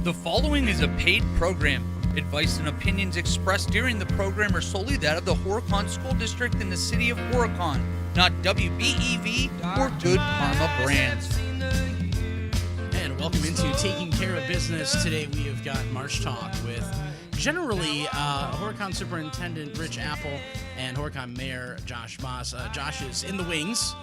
The following is a paid program. Advice and opinions expressed during the program are solely that of the Horicon School District in the city of Horicon, not WBEV or Good Karma Brands. And welcome into Taking Care of Business. Today we have got Marsh Talk with generally Horicon Superintendent Rich Appel and Horicon Mayor Josh Maas. Josh is in the wings.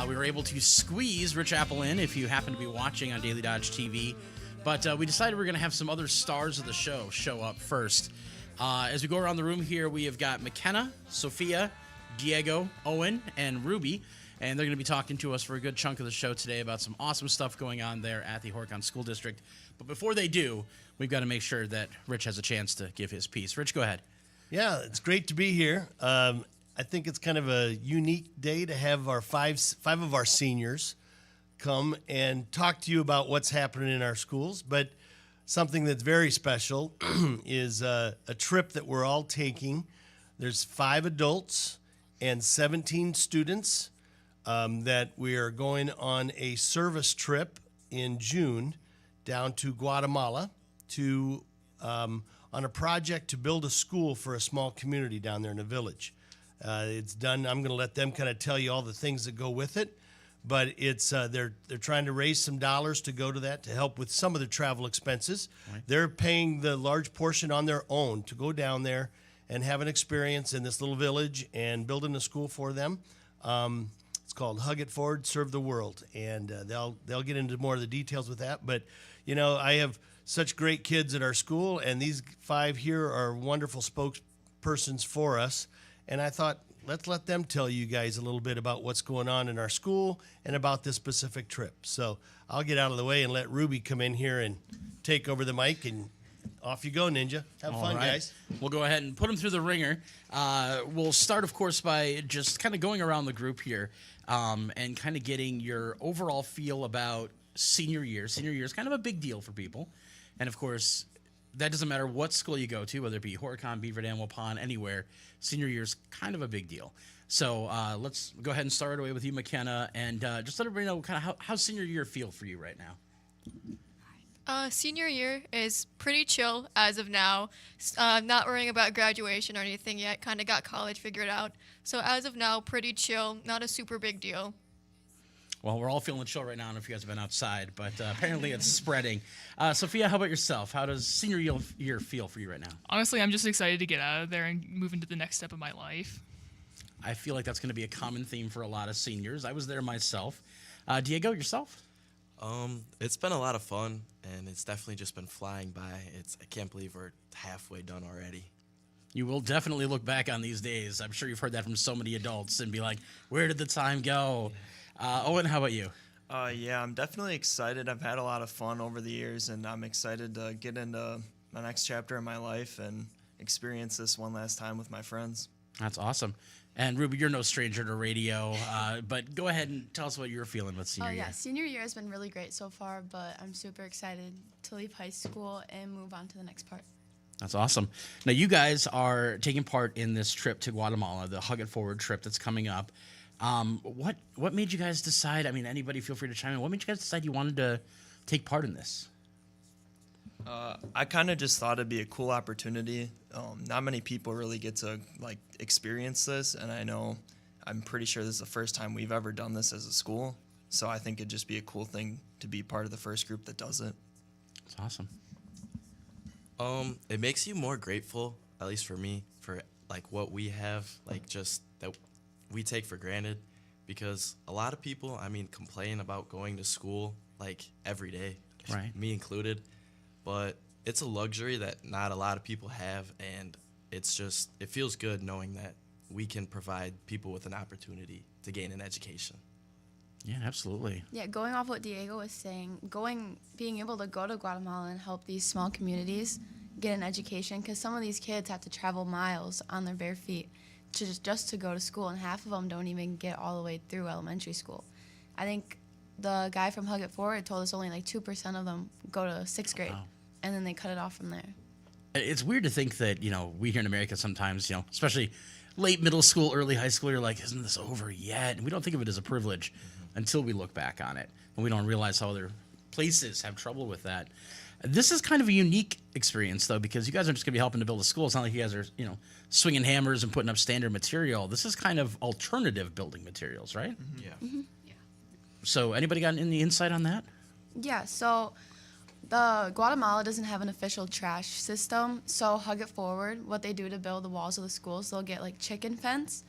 We were able to squeeze Rich Appel in if you happen to be watching on Daily Dodge TV. But we decided we're going to have some other stars of the show up first. As we go around the room here, we have got McKenna, Sophia, Diego, Owen, and Ruby. And they're going to be talking to us for a good chunk of the show today about some awesome stuff going on there at the Horicon School District. But before they do, we've got to make sure that Rich has a chance to give his piece. Rich, go ahead. Yeah, it's great to be here. I think it's kind of a unique day to have our five of our seniors come and talk to you about what's happening in our schools. But something that's very special is a trip that we're all taking. There's 5 adults and 17 students that we are going on a service trip in June down to Guatemala to on a project to build a school for a small community down there in the village. It's done. I'm going to let them kind of tell you all the things that go with it. But it's they're trying to raise some dollars to go to that to help with some of the travel expenses. Right. They're paying the large portion on their own to go down there and have an experience in this little village and building a school for them. It's called Hug It Forward, Serve the World, and they'll get into more of the details with that. But you know, I have such great kids at our school, and these 5 here are wonderful spokespersons for us. And I thought, let's let them tell you guys a little bit about what's going on in our school and about this specific trip. So I'll get out of the way and let Ruby come in here and take over the mic, and off you go, Ninja. Have fun, guys. We'll go ahead and put them through the ringer. We'll start, of course, by just kind of going around the group here and kind of getting your overall feel about senior year. Senior year is kind of a big deal for people. And, of course, that doesn't matter what school you go to, whether it be Horicon, Beaver Dam, Waupun, anywhere. Senior year is kind of a big deal. So let's go ahead and start away with you, McKenna, and just let everybody know kind of how senior year feel for you right now. Senior year is pretty chill as of now. Not worrying about graduation or anything yet. Kind of got college figured out. So as of now, pretty chill. Not a super big deal. Well, we're all feeling chill right now. I don't know if you guys have been outside, but apparently it's spreading. Sophia, how about yourself? How does senior year feel for you right now? Honestly, I'm just excited to get out of there and move into the next step of my life. I feel like that's going to be a common theme for a lot of seniors. I was there myself. Diego, yourself? It's been a lot of fun, and it's definitely just been flying by. I can't believe we're halfway done already. You will definitely look back on these days. I'm sure you've heard that from so many adults and be like, where did the time go? Owen, how about you? Yeah, I'm definitely excited. I've had a lot of fun over the years, and I'm excited to get into my next chapter in my life and experience this one last time with my friends. That's awesome. And Ruby, you're no stranger to radio, but go ahead and tell us what you're feeling with senior year. Yeah, senior year has been really great so far, but I'm super excited to leave high school and move on to the next part. That's awesome. Now, you guys are taking part in this trip to Guatemala, the Hug It Forward trip that's coming up. What made you guys decide? I mean, anybody feel free to chime in. What made you guys decide you wanted to take part in this? I kind of just thought it'd be a cool opportunity. Not many people really get to experience this, and I'm pretty sure this is the first time we've ever done this as a school. So I think it'd just be a cool thing to be part of the first group that does it. That's awesome. It makes you more grateful, at least for me, for what we have, just that we take for granted, because a lot of people, complain about going to school every day, right? Me included, but it's a luxury that not a lot of people have, and it feels good knowing that we can provide people with an opportunity to gain an education. Yeah, absolutely. Yeah, going off what Diego was saying, being able to go to Guatemala and help these small communities get an education, because some of these kids have to travel miles on their bare feet just to go to school, and half of them don't even get all the way through elementary school. I think the guy from Hug It Forward told us only 2% of them go to 6th grade, and then they cut it off from there. It's weird to think that, we here in America sometimes, especially late middle school, early high school, you're like, isn't this over yet? And we don't think of it as a privilege until we look back on it, and we don't realize how other places have trouble with that. This is kind of a unique experience, though, because you guys aren't just going to be helping to build a school. It's not like you guys are, swinging hammers and putting up standard material. This is kind of alternative building materials, right? Yeah. So anybody got any insight on that? Yeah, so the Guatemala doesn't have an official trash system, so Hug It Forward, what they do to build the walls of the schools, they'll get like chicken fence,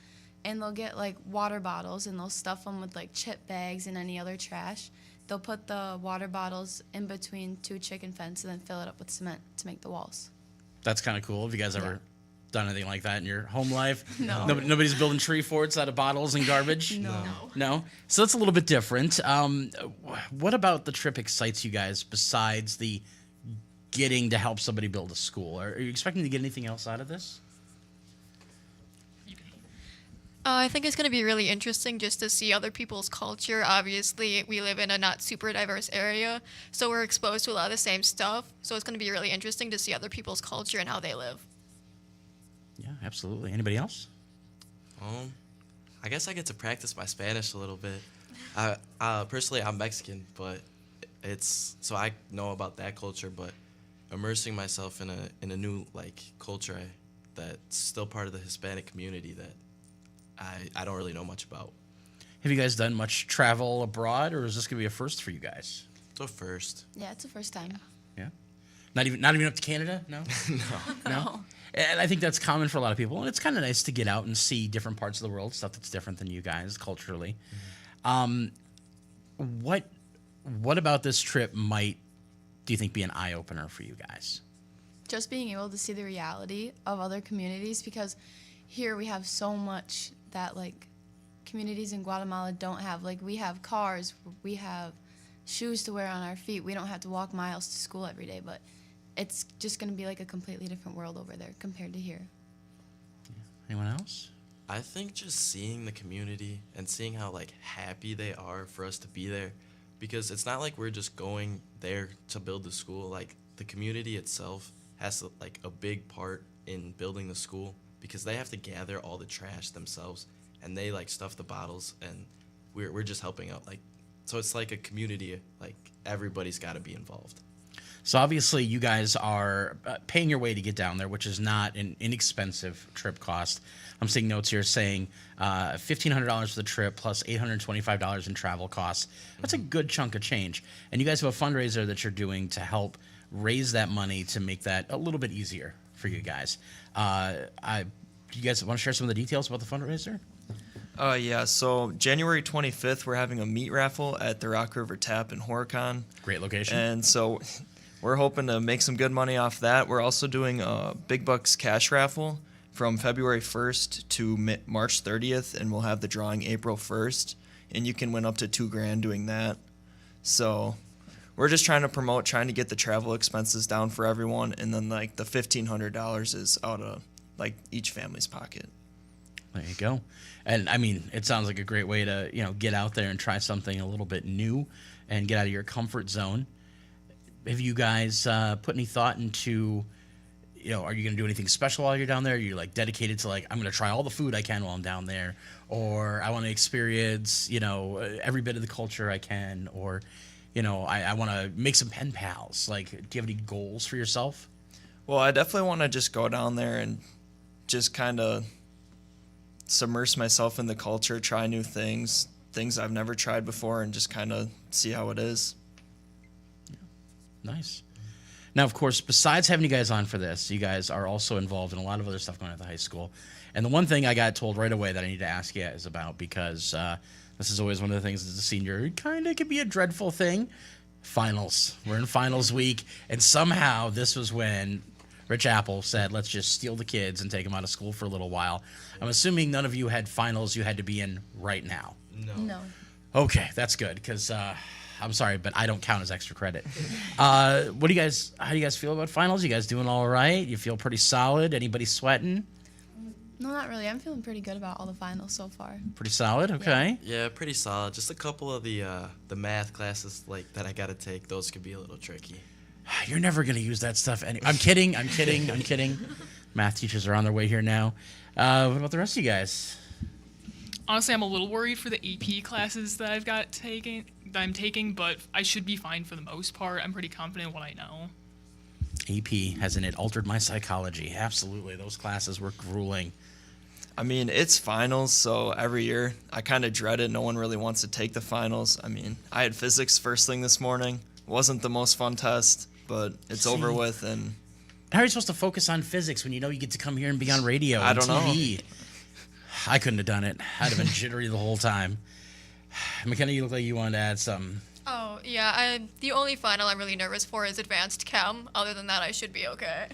and they'll get like water bottles, and they'll stuff them with like chip bags and any other trash. They'll put the water bottles in between 2 chicken fence and then fill it up with cement to make the walls. That's kind of cool. Have you guys ever done anything like that in your home life? No. Nobody's building tree forts out of bottles and garbage? No? So that's a little bit different. What about the trip excites you guys besides the getting to help somebody build a school? Are you expecting to get anything else out of this? I think it's going to be really interesting just to see other people's culture. Obviously, we live in a not super diverse area, so we're exposed to a lot of the same stuff. So it's going to be really interesting to see other people's culture and how they live. Yeah, absolutely. Anybody else? I guess I get to practice my Spanish a little bit. Personally, I'm Mexican, but so I know about that culture, but immersing myself in a new culture that's still part of the Hispanic community that I don't really know much about. Have you guys done much travel abroad, or is this going to be a first for you guys? It's a first. Yeah, it's the first time. Yeah. Not even up to Canada? No? No. And I think that's common for a lot of people, and it's kind of nice to get out and see different parts of the world, stuff that's different than you guys culturally. What about this trip do you think, be an eye-opener for you guys? Just being able to see the reality of other communities, because here we have so much that communities in Guatemala don't have. We have cars, we have shoes to wear on our feet. We don't have to walk miles to school every day, but it's just going to be a completely different world over there compared to here. Anyone else? I think just seeing the community and seeing how happy they are for us to be there, because it's not like we're just going there to build the school. The community itself has a big part in building the school, because they have to gather all the trash themselves, and they stuff the bottles, and we're just helping out. So it's like a community. Everybody's got to be involved. So obviously you guys are paying your way to get down there, which is not an inexpensive trip cost. I'm seeing notes here saying $1,500 for the trip plus $825 in travel costs. That's a good chunk of change. And you guys have a fundraiser that you're doing to help raise that money to make that a little bit easier for you guys. Do you guys want to share some of the details about the fundraiser? Yeah, so January 25th, we're having a meat raffle at the Rock River Tap in Horicon. Great location. And so we're hoping to make some good money off that. We're also doing a Big Bucks cash raffle from February 1st to March 30th, and we'll have the drawing April 1st, and you can win up to $2,000 doing that. So we're just trying to get the travel expenses down for everyone, and then the $1,500 is out of each family's pocket. There you go. And I mean, it sounds like a great way to, get out there and try something a little bit new and get out of your comfort zone. Have you guys put any thought into, are you going to do anything special while you're down there? Are you dedicated to I'm going to try all the food I can while I'm down there, or I want to experience, every bit of the culture I can, or, I want to make some pen pals. Do you have any goals for yourself? Well, I definitely want to just go down there and just kind of submerge myself in the culture, try new things I've never tried before, and just kind of see how it is. Nice. Now, of course, besides having you guys on for this, you guys are also involved in a lot of other stuff going on at the high school. And the one thing I got told right away that I need to ask you is about, because this is always one of the things as a senior, it kind of can be a dreadful thing. Finals. We're in finals week, and somehow this was when Rich Appel said, let's just steal the kids and take them out of school for a little while. I'm assuming none of you had finals you had to be in right now. No. Okay, that's good, because I'm sorry, but I don't count as extra credit. How do you guys feel about finals? You guys doing all right? You feel pretty solid? Anybody sweating? No, not really. I'm feeling pretty good about all the finals so far. Pretty solid? Okay. Yeah, pretty solid. Just a couple of the math classes that I got to take. Those could be a little tricky. You're never going to use that stuff I'm kidding. Math teachers are on their way here now. What about the rest of you guys? Honestly, I'm a little worried for the AP classes that I'm taking, but I should be fine for the most part. I'm pretty confident in what I know. AP, hasn't it altered my psychology? Absolutely. Those classes were grueling. I mean, it's finals, so every year I kind of dread it. No one really wants to take the finals. I mean, I had physics first thing this morning. Wasn't the most fun test, but it's over with. And how are you supposed to focus on physics when you know you get to come here and be on radio I and don't TV? I couldn't have done it. I'd have been jittery the whole time. McKenna, you look like you wanted to add something. Oh, yeah. The only final I'm really nervous for is advanced chem. Other than that, I should be okay.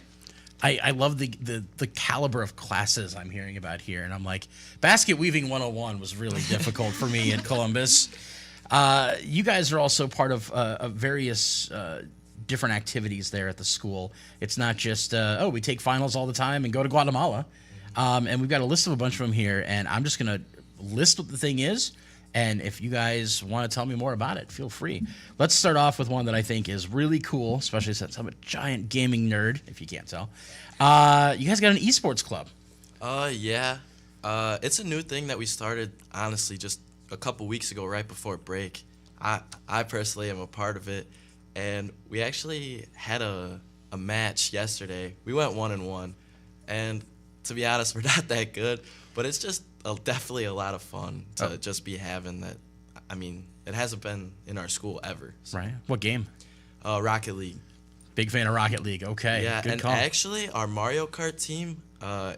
I love the caliber of classes I'm hearing about here. And I'm like, basket weaving 101 was really difficult for me in Columbus. You guys are also part of various different activities there at the school. It's not just, we take finals all the time and go to Guatemala. And we've got a list of a bunch of them here. And I'm just going to list what the thing is. And if you guys want to tell me more about it, feel free. Let's start off with one that I think is really cool, especially since I'm a giant gaming nerd, if you can't tell. You guys got an esports club. Yeah. It's a new thing that we started, honestly, just a couple weeks ago, right before break. I personally am a part of it. And we actually had a match yesterday. We went 1-1. And to be honest, we're not that good. But it's just definitely a lot of fun to just be having that. I mean, it hasn't been in our school ever. So. Right. What game? Rocket League. Big fan of Rocket League. Okay. Yeah, Good and call. actually, our Mario Kart team,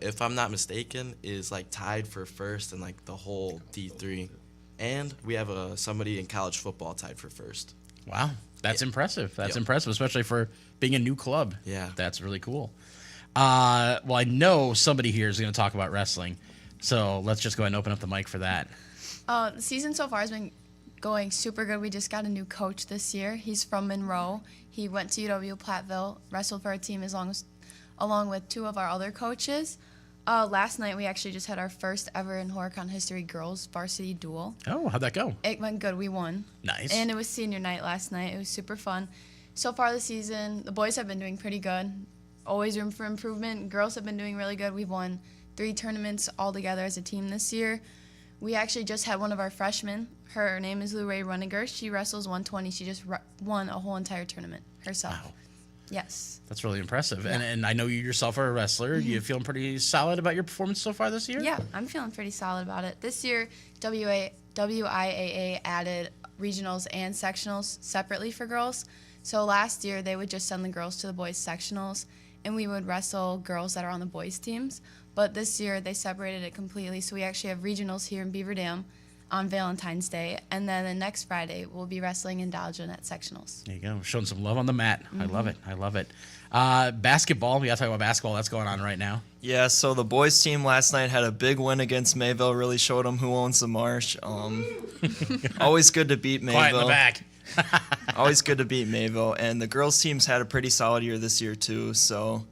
if I'm not mistaken, is like tied for first in like the whole D3. And we have somebody in college football tied for first. Wow. That's impressive. That's impressive, especially for being a new club. Yeah. That's really cool. Well, I know somebody here is going to talk about wrestling. So let's just go ahead and open up the mic for that. The season so far has been going super good. We just got a new coach this year. He's from Monroe. He went to UW-Platteville, wrestled for our team along with two of our other coaches. Last night, we actually just had our first ever in Horicon history girls varsity duel. Oh, how'd that go? It went good. We won. Nice. And it was senior night last night. It was super fun. So far this season, the boys have been doing pretty good. Always room for improvement. Girls have been doing really good. We've won 3 tournaments all together as a team this year. We actually just had one of our freshmen. Her name is Lou Ray Runiger. She wrestles 120. She just won a whole entire tournament herself. Wow. Yes. That's really impressive. Yeah. And I know you yourself are a wrestler. Mm-hmm. You feeling pretty solid about your performance so far this year? Yeah, I'm feeling pretty solid about it. This year, WIAA added regionals and sectionals separately for girls. So last year, they would just send the girls to the boys' sectionals, and we would wrestle girls that are on the boys' teams. But this year, they separated it completely. So we actually have regionals here in Beaver Dam on Valentine's Day. And then the next Friday, we'll be wrestling in Dodgen at sectionals. There you go. Showing some love on the mat. Mm-hmm. I love it. I love it. Basketball. We got to talk about basketball. That's going on right now. Yeah, so the boys team last night had a big win against Mayville. Really showed them who owns the Marsh. Always good to beat Mayville. Quiet in the back. Always good to beat Mayville. And the girls teams had a pretty solid year this year, too. So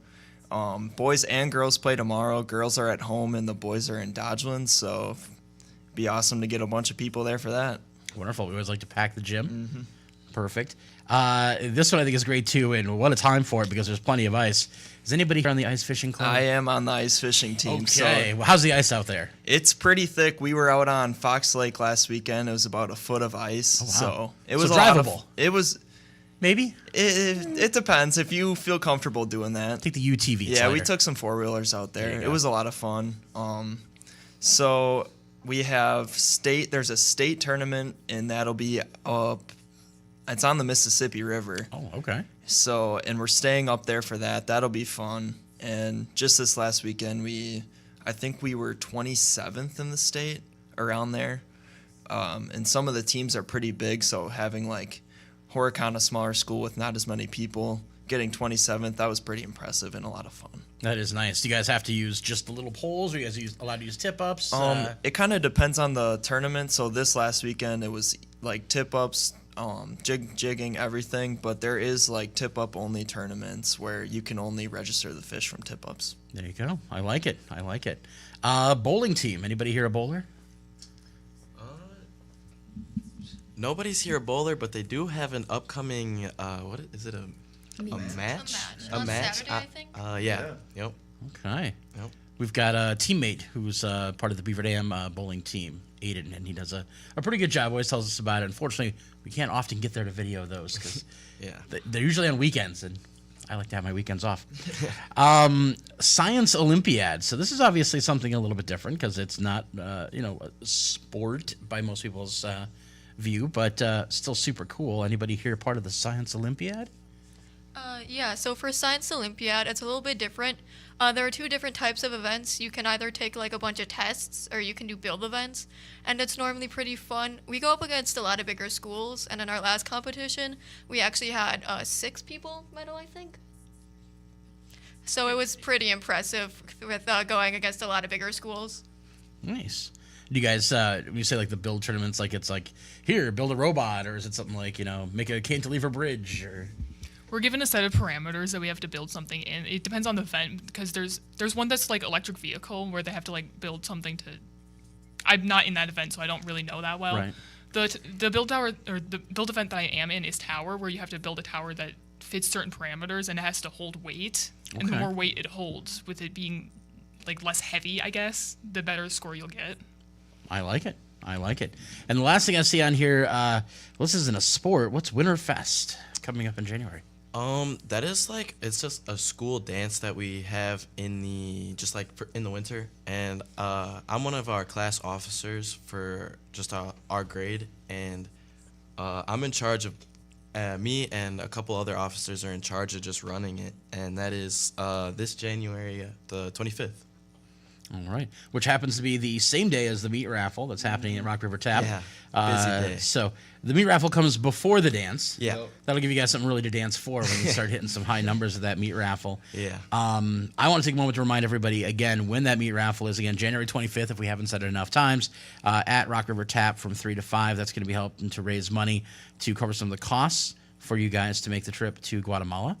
boys and girls play tomorrow. Girls are at home, and the boys are in Dodgeland. So it'd be awesome to get a bunch of people there for that. Wonderful. We always like to pack the gym. Mm-hmm. Perfect. This one I think is great, too, and what a time for it because there's plenty of ice. Is anybody here on the ice fishing club? I am on the ice fishing team. Okay. Well, how's the ice out there? It's pretty thick. We were out on Fox Lake last weekend. It was about a foot of ice. Oh, wow. So it was drivable. It was... Maybe? It depends if you feel comfortable doing that. Take the UTV. Yeah, we took some 4-wheelers out there. It was a lot of fun. So we have there's a state tournament, and that'll be up. It's on the Mississippi River. Oh, okay. So, and we're staying up there for that. That'll be fun. And just this last weekend, I think we were 27th in the state, around there. And some of the teams are pretty big, so having like Horicon, a smaller school with not as many people, getting 27th, that was pretty impressive and a lot of fun. That is nice. Do you guys have to use just the little poles, or are you guys allowed to use tip-ups? It kind of depends on the tournament. So this last weekend, it was like tip-ups, jigging, everything. But there is like tip-up only tournaments where you can only register the fish from tip-ups. There you go. I like it. I like it. Bowling team. Anybody here a bowler? Nobody's here a bowler, but they do have an upcoming, what is it, a match? A match? Saturday, I think? Yeah. Yep. Okay. Yep. We've got a teammate who's part of the Beaver Dam bowling team. Aiden, and he does a pretty good job. Always tells us about it. Unfortunately, we can't often get there to video those because Yeah. they're usually on weekends, and I like to have my weekends off. Science Olympiad. So this is obviously something a little bit different because it's not, a sport by most people's view, but still super cool. Anybody here part of the Science Olympiad? Yeah, so for Science Olympiad, it's a little bit different. There are 2 different types of events. You can either take like a bunch of tests or you can do build events, and it's normally pretty fun. We go up against a lot of bigger schools, and in our last competition, we actually had 6 people medal, I think. So it was pretty impressive with going against a lot of bigger schools. Nice. Do you guys, when you say like the build tournaments, like it's like, here, build a robot, or is it something like, make a cantilever bridge, or... We're given a set of parameters that we have to build something in. It depends on the event because there's one that's like electric vehicle where they have to like build something to. I'm not in that event, so I don't really know that well. Right. The build tower or the build event that I am in is tower, where you have to build a tower that fits certain parameters and it has to hold weight. And the Okay. more weight it holds, with it being like less heavy, I guess, the better score you'll get. I like it. And the last thing I see on here, this isn't a sport. What's Winterfest coming up in January? That is like, it's just a school dance that we have in the in the winter, and I'm one of our class officers for just our grade, and I'm in charge of me and a couple other officers are in charge of just running it, and that is this January the 25th. All right, which happens to be the same day as the meat raffle that's happening at Rock River Tap. Yeah, busy day. So the meat raffle comes before the dance. Yeah. That'll give you guys something really to dance for when you start hitting some high numbers of that meat raffle. Yeah. I want to take a moment to remind everybody again when that meat raffle is. Again, January 25th, if we haven't said it enough times, at Rock River Tap from 3 to 5. That's going to be helping to raise money to cover some of the costs for you guys to make the trip to Guatemala.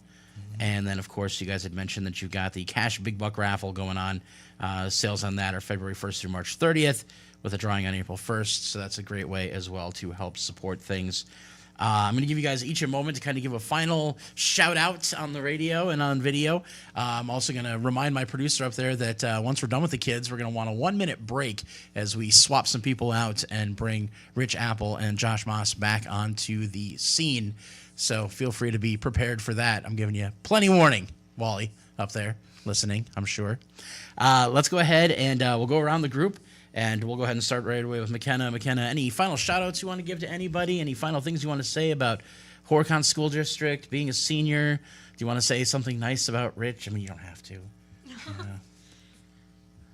And then, of course, you guys had mentioned that you've got the Cash Big Buck raffle going on. Sales on that are February 1st through March 30th with a drawing on April 1st. So that's a great way as well to help support things. I'm going to give you guys each a moment to kind of give a final shout out on the radio and on video. I'm also going to remind my producer up there that once we're done with the kids, we're going to want a 1-minute break as we swap some people out and bring Rich Appel and Josh Maas back onto the scene. So feel free to be prepared for that. I'm giving you plenty warning, Wally, up there listening, I'm sure. Let's go ahead and we'll go around the group, and we'll go ahead and start right away with McKenna. McKenna, any final shout-outs you want to give to anybody? Any final things you want to say about Horicon School District, being a senior? Do you want to say something nice about Rich? I mean, you don't have to.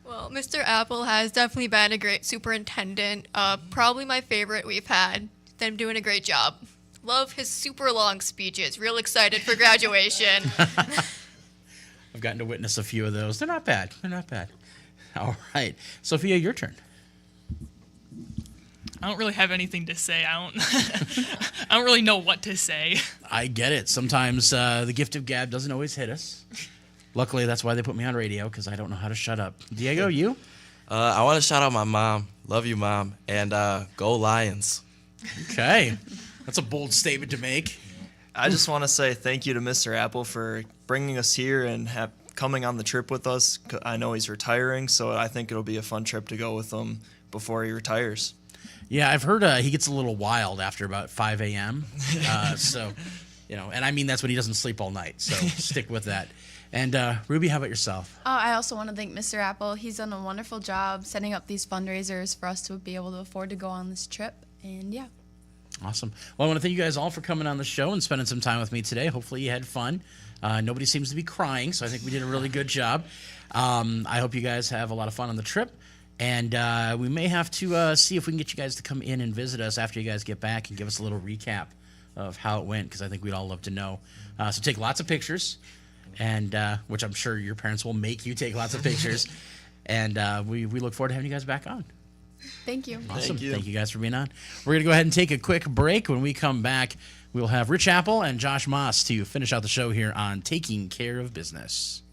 Well, Mr. Appel has definitely been a great superintendent. Probably my favorite we've had. Them doing a great job. Love his super long speeches. Real excited for graduation. I've gotten to witness a few of those. They're not bad. All right. Sophia, your turn. I don't really have anything to say. I don't really know what to say. I get it. Sometimes the gift of gab doesn't always hit us. Luckily, that's why they put me on radio, because I don't know how to shut up. Diego, you? I want to shout out my mom. Love you, Mom. And go Lions. Okay. That's a bold statement to make. I just want to say thank you to Mr. Appel for bringing us here and coming on the trip with us. I know he's retiring, so I think it'll be a fun trip to go with him before he retires. Yeah, I've heard he gets a little wild after about 5 a.m. So, and I mean that's when he doesn't sleep all night. So stick with that. And Ruby, how about yourself? I also want to thank Mr. Appel. He's done a wonderful job setting up these fundraisers for us to be able to afford to go on this trip. And yeah. Awesome. Well, I want to thank you guys all for coming on the show and spending some time with me today. Hopefully you had fun. Nobody seems to be crying, so I think we did a really good job. I hope you guys have a lot of fun on the trip. And we may have to see if we can get you guys to come in and visit us after you guys get back and give us a little recap of how it went, because I think we'd all love to know. So take lots of pictures, and which I'm sure your parents will make you take lots of pictures. And we look forward to having you guys back on. Thank you. Awesome. Thank you. Thank you guys for being on. We're going to go ahead and take a quick break. When we come back, we'll have Rich Appel and Josh Maas to finish out the show here on Taking Care of Business.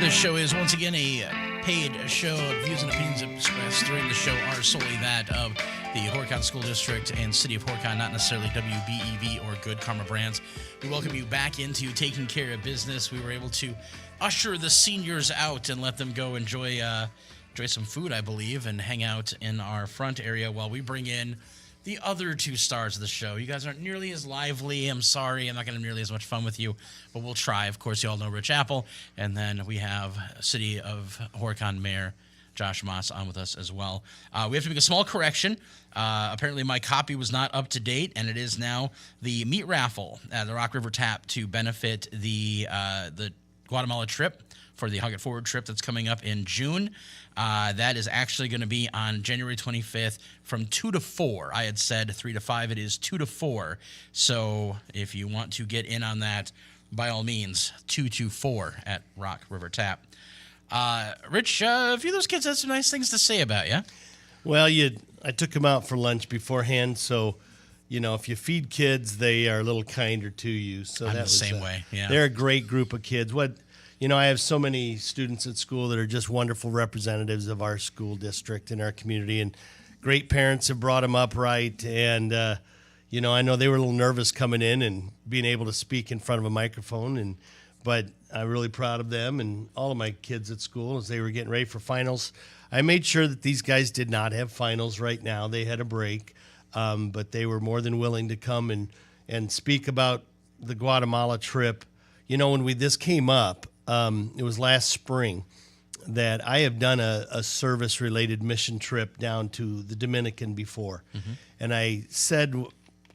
This show is once again a paid show. Views and opinions expressed during the show are solely that of the Horicon School District and City of Horicon, not necessarily WBEV or Good Karma Brands. We welcome you back into Taking Care of Business. We were able to usher the seniors out and let them go enjoy some food, I believe, and hang out in our front area while we bring in the other two stars of the show. You guys aren't nearly as lively. I'm sorry. I'm not going to have nearly as much fun with you, but we'll try. Of course, you all know Rich Appel, and then we have City of Horicon Mayor Josh Maas on with us as well. We have to make a small correction. Apparently, my copy was not up to date, and it is now the meat raffle at the Rock River Tap to benefit the Guatemala trip for the Hug It Forward trip that's coming up in June. That is actually going to be on January 25th from 2 to 4. I had said 3 to 5. It is 2 to 4. So if you want to get in on that, by all means, 2 to 4 at Rock River Tap. Rich, a few of those kids had some nice things to say about you. Well, I took them out for lunch beforehand, so if you feed kids, they are a little kinder to you. So I'm that the was same way. Yeah, they're a great group of kids. I have so many students at school that are just wonderful representatives of our school district and our community, and great parents have brought them up right. And I know they were a little nervous coming in and being able to speak in front of a microphone, but I'm really proud of them and all of my kids at school as they were getting ready for finals. I made sure that these guys did not have finals right now. They had a break, but they were more than willing to come and speak about the Guatemala trip. When this came up, it was last spring that I have done a service-related mission trip down to the Dominican before. Mm-hmm. And I said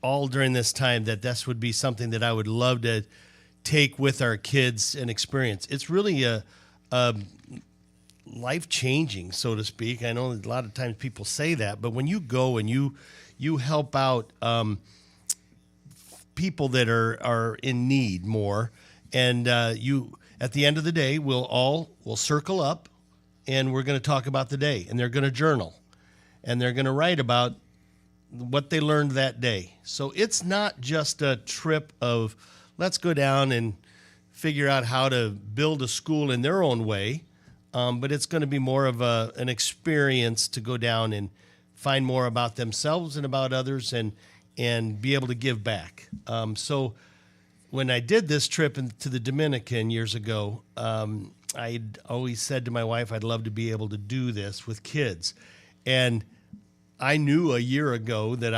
all during this time that this would be something that I would love to take with our kids and experience. It's really a life-changing, so to speak. I know a lot of times people say that, but when you go and you help out people that are in need more, and at the end of the day, we'll circle up, and we're going to talk about the day, and they're going to journal, and they're going to write about what they learned that day. So it's not just a trip of let's go down and figure out how to build a school in their own way, but it's going to be more of an experience to go down and find more about themselves and about others, and be able to give back. So when I did this trip to the Dominican years ago, I'd always said to my wife, I'd love to be able to do this with kids. And I knew a year ago that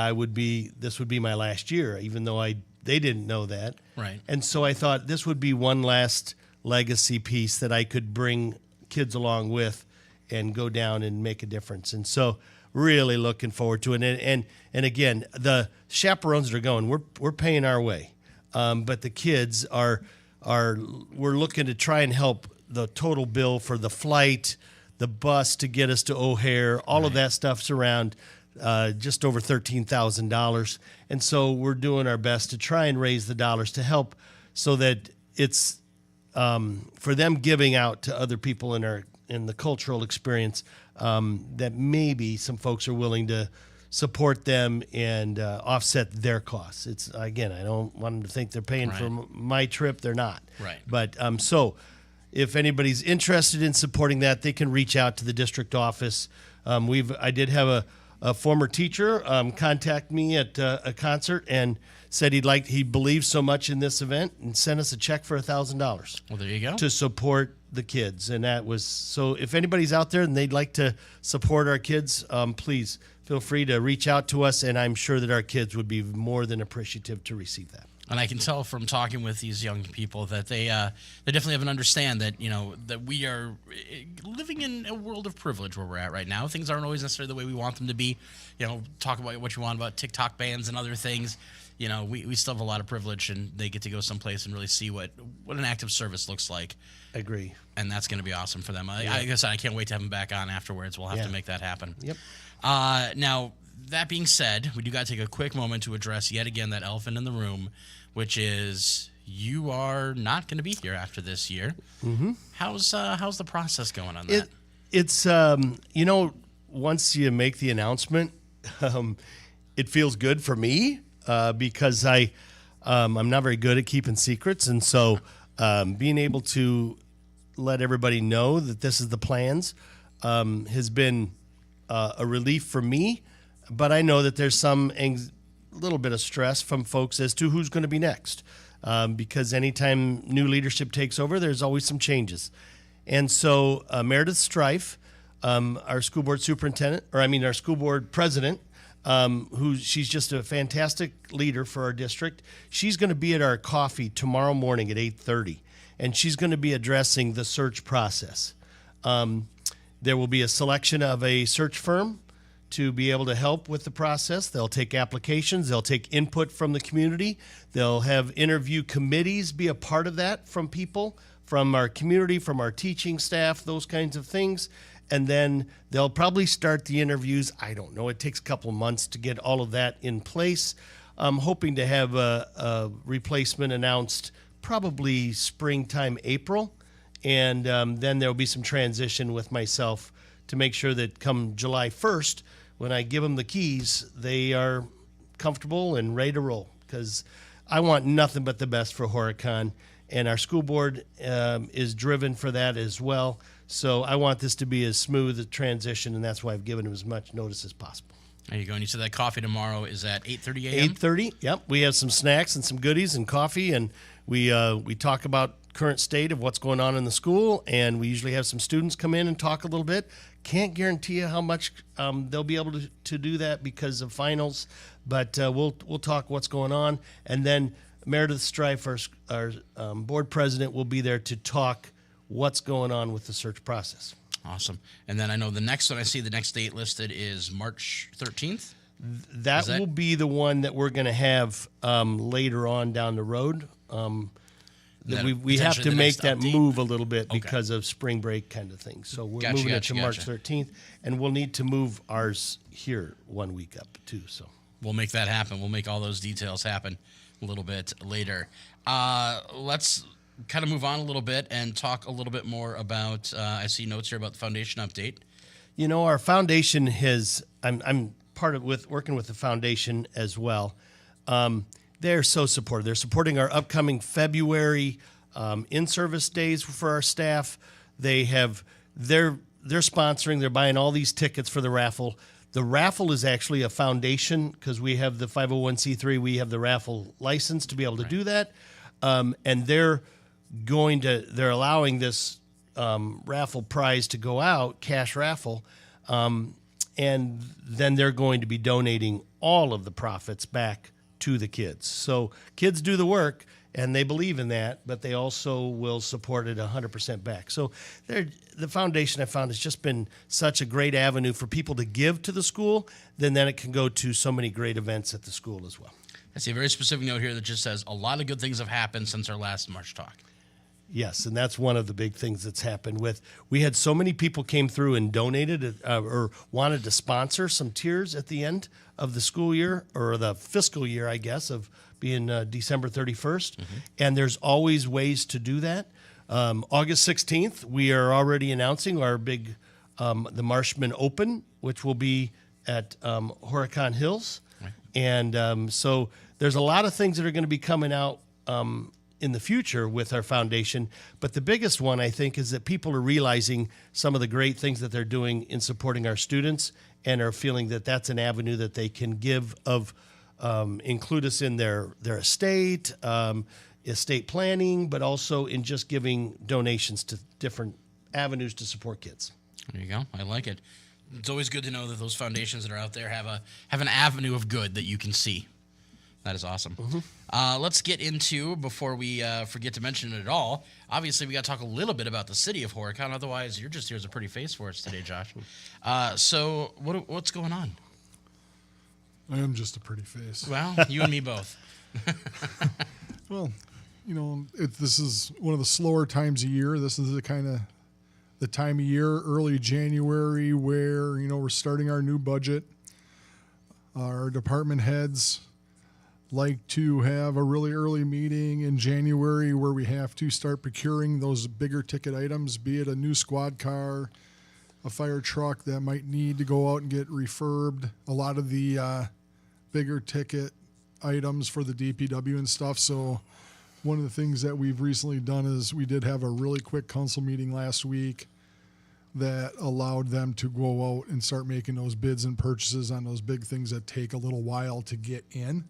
this would be my last year, even though they didn't know that. Right. And so I thought this would be one last legacy piece that I could bring kids along with and go down and make a difference. And so really looking forward to it. And again, the chaperones that are going, we're paying our way. But the kids we're looking to try and help the total bill for the flight, the bus to get us to O'Hare, all of that stuff's around just over $13,000. And so we're doing our best to try and raise the dollars to help so that it's for them giving out to other people in the cultural experience, that maybe some folks are willing to support them and offset their costs. It's again, I don't want them to think they're paying for my trip. They're not. Right. But so if anybody's interested in supporting that, they can reach out to the district office. I did have a former teacher contact me at a concert and said he believes so much in this event and sent us a check for $1,000. Well, there you go. To support the kids. And that was, so if anybody's out there and they'd like to support our kids, please feel free to reach out to us, and I'm sure that our kids would be more than appreciative to receive that. And I can tell from talking with these young people that they definitely have an understand that that we are living in a world of privilege where we're at right now. Things aren't always necessarily the way we want them to be. Talk about what you want about TikTok bans and other things. We still have a lot of privilege, and they get to go someplace and really see what an active service looks like. Agree. And that's going to be awesome for them. I guess I can't wait to have them back on afterwards. We'll have to make that happen. Yep. Now, that being said, we do got to take a quick moment to address yet again that elephant in the room, which is you are not going to be here after this year. Mm-hmm. How's the process going on that? It's once you make the announcement, it feels good for me because I'm not very good at keeping secrets, and so being able to let everybody know that this is the plans has been a relief for me, but I know that there's some little bit of stress from folks as to who's going to be next, because anytime new leadership takes over, there's always some changes. And so Meredith Strife, our school board superintendent, our school board president, she's just a fantastic leader for our district. She's going to be at our coffee tomorrow morning at 8:30, and she's going to be addressing the search process. There will be a selection of a search firm to be able to help with the process. They'll take applications. They'll take input from the community. They'll have interview committees be a part of that from people, from our community, from our teaching staff, those kinds of things. And then they'll probably start the interviews. I don't know. It takes a couple months to get all of that in place. I'm hoping to have a replacement announced probably springtime, April. And then there'll be some transition with myself to make sure that come July 1st, when I give them the keys, they are comfortable and ready to roll, because I want nothing but the best for Horicon, and our school board is driven for that as well. So I want this to be as smooth a transition, and that's why I've given them as much notice as possible. There you go. And you said that coffee tomorrow is at 8:30 a.m.? 8:30, yep. We have some snacks and some goodies and coffee, and we talk about current state of what's going on in the school, and we usually have some students come in and talk a little bit. Can't guarantee you how much they'll be able to do that because of finals, but we'll talk what's going on. And then Meredith Strife, our board president, will be there to talk what's going on with the search process. Awesome. And then I know the next one, I see the next date listed is March 13th. That will be the one that we're going to have later on down the road. We have to make that move a little bit because of spring break kind of thing. So we're moving it to March 13th, and we'll need to move ours here 1 week up too. So we'll make that happen. We'll make all those details happen a little bit later. Let's kind of move on a little bit and talk a little bit more about, I see notes here about the foundation update. You know, our foundation I'm part of working with the foundation as well. They're so supportive. They're supporting our upcoming February in-service days for our staff. They're sponsoring. They're buying all these tickets for the raffle. The raffle is actually a foundation because we have the 501c3. We have the raffle license to be able to do that, and they're allowing this raffle prize to go out, cash raffle, and then they're going to be donating all of the profits back to the kids. So kids do the work, and they believe in that, but they also will support it 100% back. So the foundation, I found, has just been such a great avenue for people to give to the school. Then it can go to so many great events at the school as well. I see a very specific note here that just says a lot of good things have happened since our last March talk. Yes, and that's one of the big things that's happened we had so many people came through and donated or wanted to sponsor some tiers at the end of the school year, or the fiscal year, I guess, of being December 31st. Mm-hmm. And there's always ways to do that. August 16th, we are already announcing our big, the Marshman Open, which will be at Horicon Hills. Right. And so there's a lot of things that are going to be coming out in the future with our foundation. But the biggest one, I think, is that people are realizing some of the great things that they're doing in supporting our students, and are feeling that that's an avenue that they can give include us in their estate planning, but also in just giving donations to different avenues to support kids. There you go. I like it. It's always good to know that those foundations that are out there have an avenue of good that you can see. That is awesome. Mm-hmm. Let's get into, before we forget to mention it at all, obviously we got to talk a little bit about the city of Horicon. Otherwise, you're just here as a pretty face for us today, Josh. So what's going on? I am just a pretty face. Well, you and me both. Well, this is one of the slower times of year. This is the time of year, early January, where, we're starting our new budget. Our department heads like to have a really early meeting in January where we have to start procuring those bigger ticket items, be it a new squad car, a fire truck that might need to go out and get refurbed, a lot of the bigger ticket items for the DPW and stuff. So one of the things that we've recently done is we did have a really quick council meeting last week that allowed them to go out and start making those bids and purchases on those big things that take a little while to get in.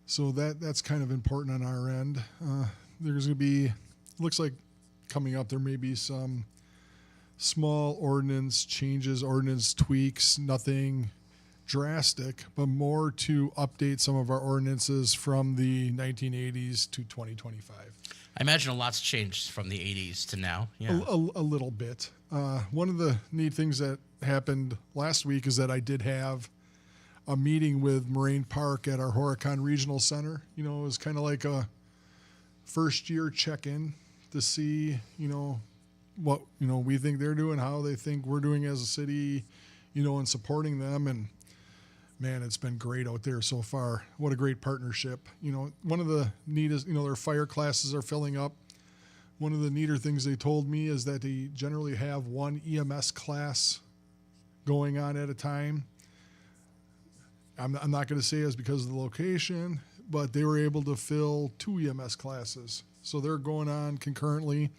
So that's kind of important on our end. There's going to be, looks like coming up, there may be some small ordinance changes, ordinance tweaks, nothing drastic, but more to update some of our ordinances from the 1980s to 2025. I imagine a lot's changed from the 80s to now. Yeah. A little bit. One of the neat things that happened last week is that I did have a meeting with Moraine Park at our Horicon Regional Center. You know, it was kind of like a first year check-in to see, you know, what, you know, we think they're doing, how they think we're doing as a city, you know, and supporting them. And man, it's been great out there so far. What a great partnership. You know, one of the neatest, you know, their fire classes are filling up. One of the neater things they told me is that they generally have one EMS class going on at a time. I'm not going to say it's because of the location, but they were able to fill 2 EMS classes. So they're going on concurrently.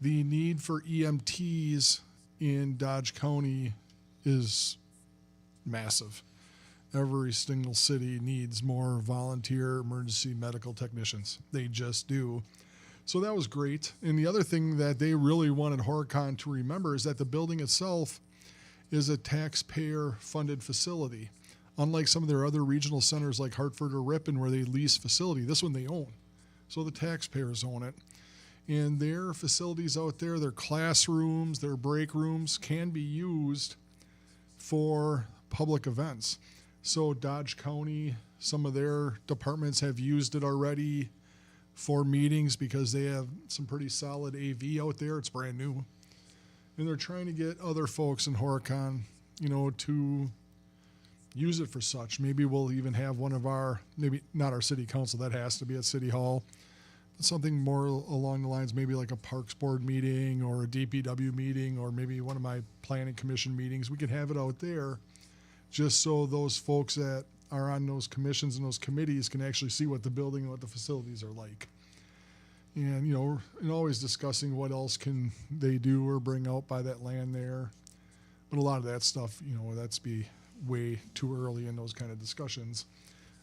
The need for EMTs in Dodge County is massive. Every single city needs more volunteer emergency medical technicians. They just do. So that was great. And the other thing that they really wanted Horicon to remember is that the building itself is a taxpayer-funded facility. Unlike some of their other regional centers like Hartford or Ripon where they lease facility, this one they own. So the taxpayers own it. And their facilities out there, their classrooms, their break rooms can be used for public events. So Dodge County, some of their departments have used it already for meetings because they have some pretty solid AV out there. It's brand new. And they're trying to get other folks in Horicon, you know, to use it for such. Maybe we'll even have one of our, maybe not our city council, that has to be at City Hall, but something more along the lines, maybe like a Parks Board meeting or a DPW meeting or maybe one of my planning commission meetings. We could have it out there just so those folks that are on those commissions and those committees can actually see what the building and what the facilities are like. And, you know, and always discussing what else can they do or bring out by that land there. But a lot of that stuff, you know, that's be way too early in those kind of discussions.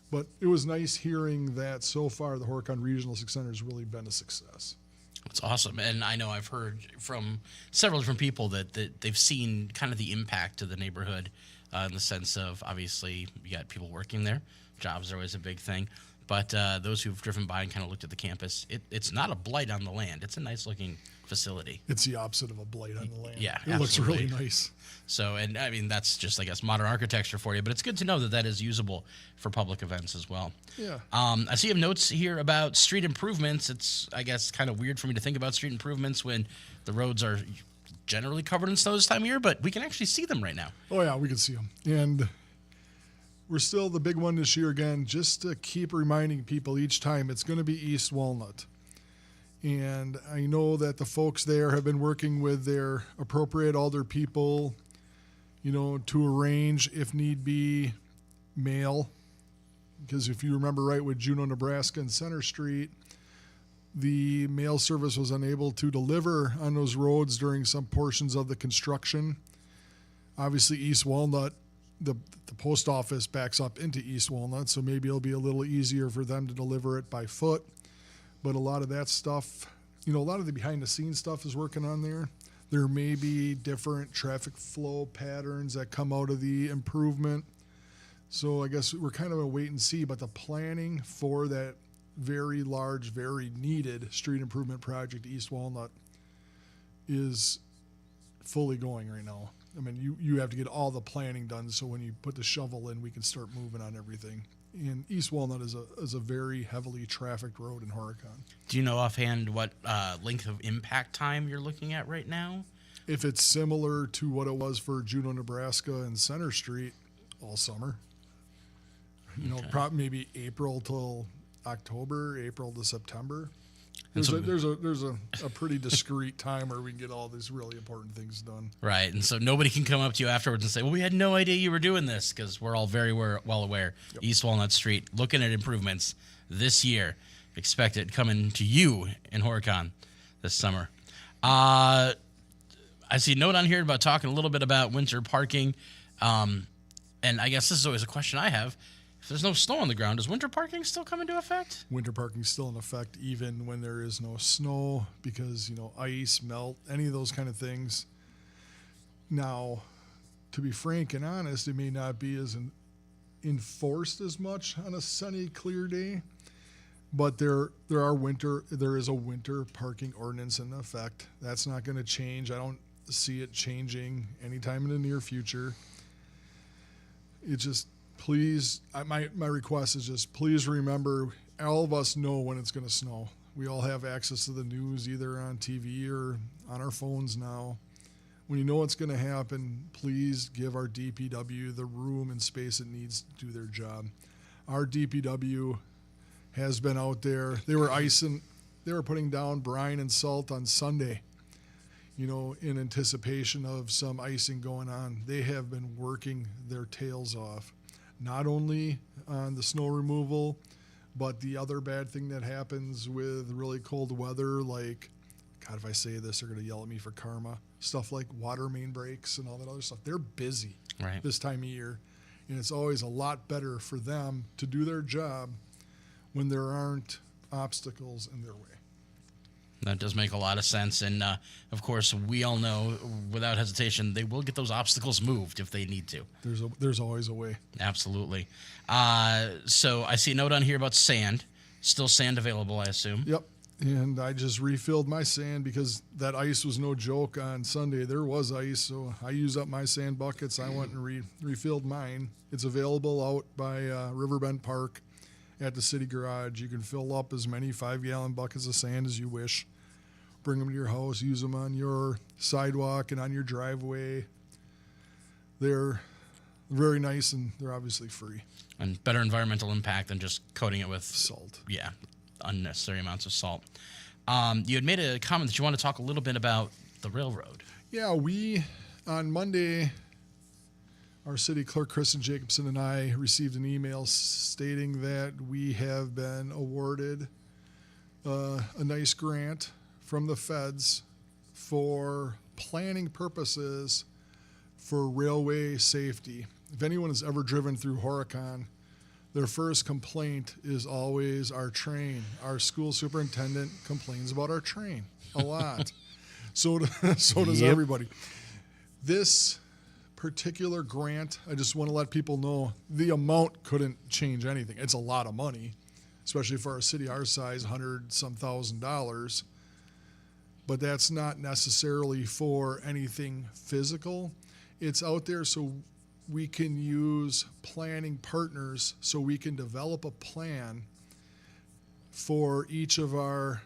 But it was nice hearing that so far the Horicon Regional Center has really been a success. That's awesome. And I know I've heard from several different people that they've seen kind of the impact to the neighborhood in the sense of, obviously, you got people working there. Jobs are always a big thing. But those who've driven by and kind of looked at the campus, it's not a blight on the land. It's a nice-looking facility. It's the opposite of a blight on the land. Yeah, it looks really nice. So, and I mean, that's just, I guess, modern architecture for you. But it's good to know that that is usable for public events as well. Yeah. I see you have notes here about street improvements. It's, I guess, kind of weird for me to think about street improvements when the roads are generally covered in snow this time of year, but we can actually see them right now. Oh, yeah, we can see them. And we're still the big one this year again, just to keep reminding people each time, it's going to be East Walnut. And I know that the folks there have been working with their appropriate alder people, you know, to arrange, if need be, mail. Because if you remember right with Juneau, Nebraska and Center Street, the mail service was unable to deliver on those roads during some portions of the construction. Obviously, East Walnut, the post office backs up into East Walnut, so maybe it'll be a little easier for them to deliver it by foot. But a lot of that stuff, you know, a lot of the behind-the-scenes stuff is working on there. There may be different traffic flow patterns that come out of the improvement. So I guess we're kind of a wait and see, but the planning for that very large, very needed street improvement project, East Walnut, is fully going right now. I mean, you have to get all the planning done so when you put the shovel in, we can start moving on everything. And East Walnut is a very heavily trafficked road in Horicon. Do you know offhand what length of impact time you're looking at right now? If it's similar to what it was for Juneau, Nebraska and Center Street all summer, you know, probably maybe April till October, April to September. There's a pretty discrete time where we can get all these really important things done. Right, and so nobody can come up to you afterwards and say, well, we had no idea you were doing this, because we're all very well aware. Yep. East Walnut Street, looking at improvements this year. expect it coming to you in Horicon this summer. I see a note on here about talking a little bit about winter parking. And I guess this is always a question I have. If there's no snow on the ground, does winter parking still come into effect? Winter parking's still in effect even when there is no snow because, ice, melt, any of those kind of things. Now, to be frank and honest, it may not be as enforced as much on a sunny, clear day, but there is a winter parking ordinance in effect. That's not going to change. I don't see it changing anytime in the near future. It just, please, my request is just please remember, all of us know when it's going to snow. We all have access to the news either on TV or on our phones now. When you know what's going to happen, please give our DPW the room and space it needs to do their job. Our DPW has been out there. They were putting down brine and salt on Sunday, in anticipation of some icing going on. They have been working their tails off, not only on the snow removal, but the other bad thing that happens with really cold weather, like, God, if I say this, they're going to yell at me for karma. Stuff like water main breaks and all that other stuff. They're busy this time of year, and it's always a lot better for them to do their job when there aren't obstacles in their way. That does make a lot of sense. And, of course, we all know, without hesitation, they will get those obstacles moved if they need to. There's always a way. Absolutely. So I see a note on here about sand. Still sand available, I assume. Yep. And I just refilled my sand because that ice was no joke on Sunday. There was ice, so I used up my sand buckets. I went and refilled mine. It's available out by Riverbend Park at the city garage. You can fill up as many 5-gallon buckets of sand as you wish. Bring them to your house. Use them on your sidewalk and on your driveway. They're very nice, and they're obviously free. And better environmental impact than just coating it with salt. Yeah, unnecessary amounts of salt. You had made a comment that you want to talk a little bit about the railroad. Yeah, on Monday, our city clerk, Kristen Jacobson, and I received an email stating that we have been awarded a nice grant from the feds for planning purposes for railway safety. If anyone has ever driven through Horicon, their first complaint is always our train. Our school superintendent complains about our train a lot. So does everybody. This particular grant, I just want to let people know the amount couldn't change anything. It's a lot of money, especially for a city our size, $100-some thousand. But that's not necessarily for anything physical. It's out there so we can use planning partners so we can develop a plan for each of our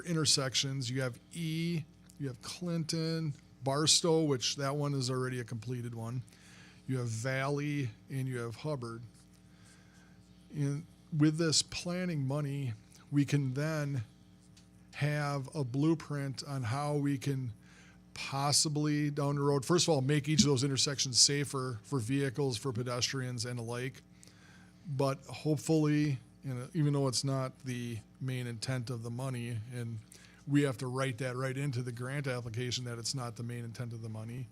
intersections. You have E, you have Clinton, Barstow, which that one is already a completed one. You have Valley, and you have Hubbard. And with this planning money, we can then have a blueprint on how we can possibly down the road, first of all, make each of those intersections safer for vehicles, for pedestrians, and the like. But hopefully, even though it's not the main intent of the money, and we have to write that right into the grant application that it's not the main intent of the money,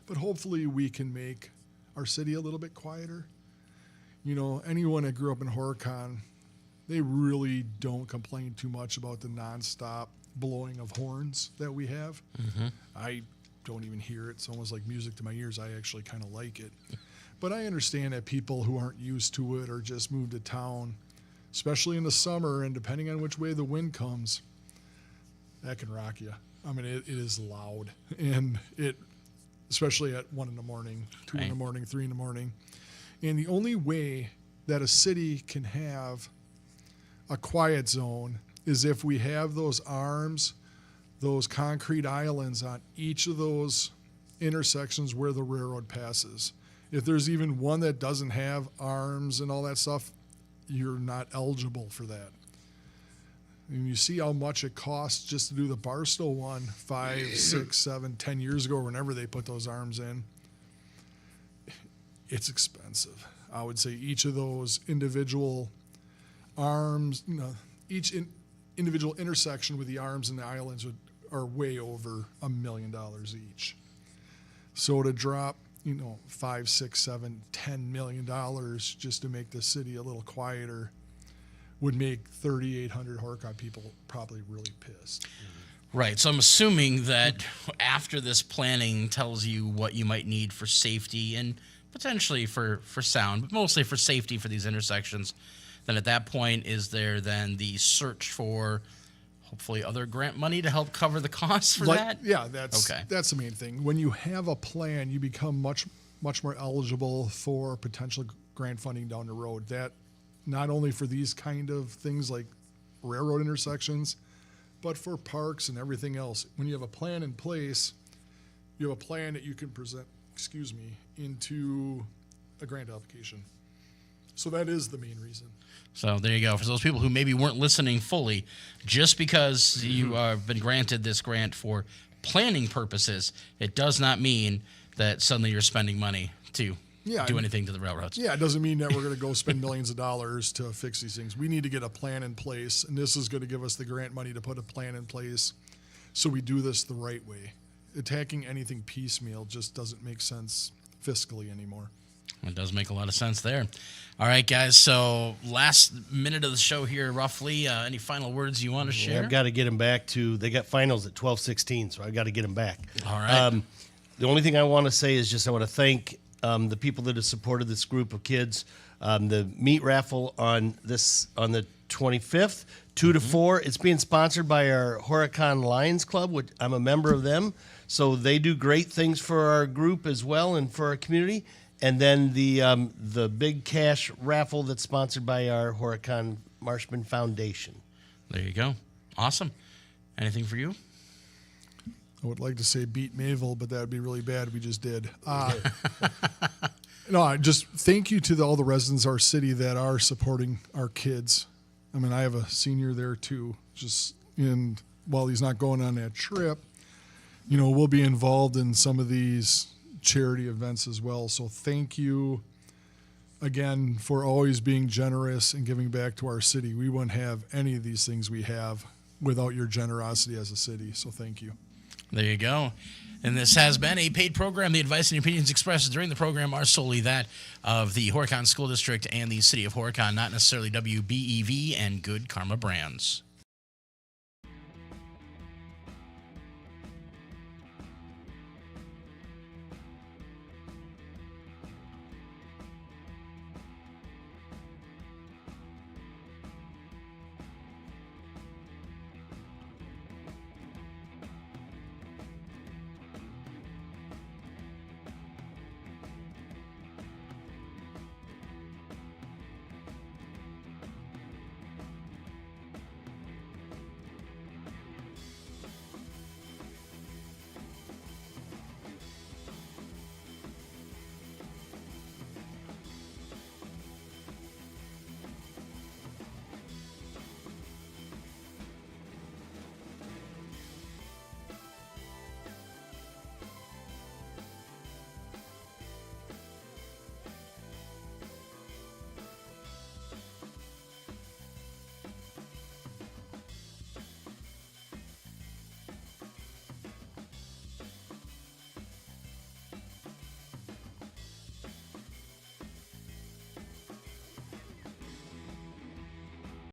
but hopefully we can make our city a little bit quieter. Anyone that grew up in Horicon, they really don't complain too much about the nonstop blowing of horns that we have. Mm-hmm. I don't even hear it. It's almost like music to my ears. I actually kind of like it. But I understand that people who aren't used to it or just moved to town, especially in the summer, and depending on which way the wind comes, that can rock you. I mean, it is loud. And especially at 1 in the morning, 2 in the morning, 3 in the morning. And the only way that a city can have a quiet zone is if we have those arms, those concrete islands on each of those intersections where the railroad passes. If there's even one that doesn't have arms and all that stuff, you're not eligible for that. And you see how much it costs just to do the Barstow one 5, 6, 7, 10 years ago, whenever they put those arms in. It's expensive. I would say each of those individual arms, each individual intersection with the arms and the islands are way over $1 million each. So to drop, $5, $6, $7, $10 million just to make the city a little quieter would make 3,800 Horicon people probably really pissed. Right. So I'm assuming that after this planning tells you what you might need for safety and potentially for sound, but mostly for safety for these intersections, then at that point, is there then the search for hopefully other grant money to help cover the costs for that? Yeah, that's the main thing. When you have a plan, you become much more eligible for potential grant funding down the road. That not only for these kind of things like railroad intersections, but for parks and everything else. When you have a plan in place, you have a plan that you can present, into a grant application. So that is the main reason. So there you go. For those people who maybe weren't listening fully, just because you have been granted this grant for planning purposes, it does not mean that suddenly you're spending money to do anything to the railroads. Yeah, it doesn't mean that we're going to go spend millions of dollars to fix these things. We need to get a plan in place, and this is going to give us the grant money to put a plan in place so we do this the right way. Attacking anything piecemeal just doesn't make sense fiscally anymore. It does make a lot of sense there. All right, guys, so last minute of the show here, roughly. Any final words you want to share? I've got to get them back they got finals at 12:16, so I've got to get them back. All right. The only thing I want to say is I want to thank the people that have supported this group of kids. The meat raffle on the 25th, 2 to 4. It's being sponsored by our Horicon Lions Club, which I'm a member of them. So they do great things for our group as well and for our community. And then the big cash raffle that's sponsored by our Horicon Marshman Foundation. There you go. Awesome. Anything for you? I would like to say beat Mayville, but that would be really bad. We just did. No, I just thank you to all the residents of our city that are supporting our kids. I mean, I have a senior there too. While he's not going on that trip, we'll be involved in some of these charity events as well. So thank you again for always being generous and giving back to our city. We wouldn't have any of these things we have without your generosity as a city. So thank you. There you go. And this has been a paid program. The advice and opinions expressed during the program are solely that of the Horicon School District and the City of Horicon, not necessarily WBEV and Good Karma Brands.